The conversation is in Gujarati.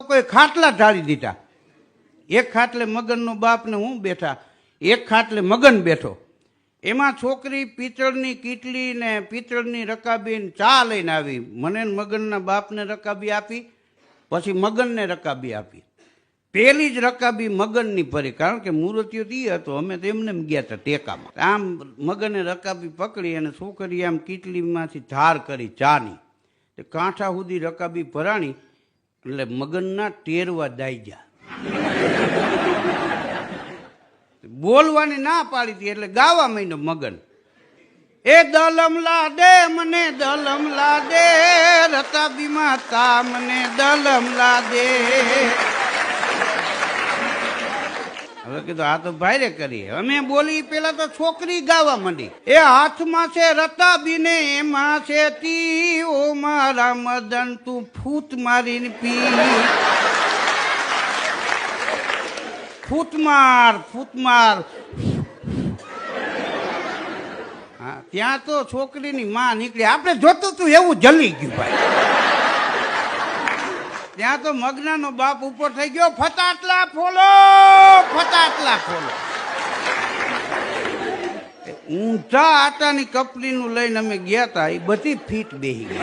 કોઈ ખાટલા ઢાળી દીધા. એક ખાટલે મગનનો બાપ ને હું બેઠા, એક ખાટલે મગન બેઠો. એમાં છોકરી પિત્તળની કીટલી ને પિત્તળની રકાબી ચા લઈને આવી. મને મગનના બાપને રકાબી આપી, પછી મગનને રકાબી આપી. પેલી જ રકાબી મગનની ફરી, કારણ કે મૂર્તિઓ દી હતો, અમે તો એમને ગયા હતા ટેકામાં. આમ મગને રકાબી પકડી અને છોકરી આમ કીટલીમાંથી ધાર કરી ચાની, કાંઠા સુધી રકાબી ભરાણી એટલે મગનના ટેરવા દાઈ ગયા. બોલવાની ના પાડી હતી એટલે ગાવા માંડ્યો મગન. એ દલમલા દે મને દલમલા દે, રકાબીમાં તા મને દલમલા દે. હવે કીધું આ તો ભાઈરે કરી. અમે બોલી પેલા તો છોકરી ગાવા માંડી. એ હાથમાં છે રતાબીને એમાં છે તી, ઓ મારા મદન તું ફૂટ મારીને પી. ફૂટમાર ફૂટમાર. હા, ત્યાં તો છોકરીની માં નીકળી. આપણે જોતું તું એવું જલી ગયું ભાઈ. ત્યાં તો મગનાનો બાપ ઉપર થઈ ગયો, ફટાટલા ફોલો ફટાટલા ફોલો. ઊંધા આટાની કપડીનું લઈને અમે ગયા હતા, એ બધી ફીટ બેહી ગઈ.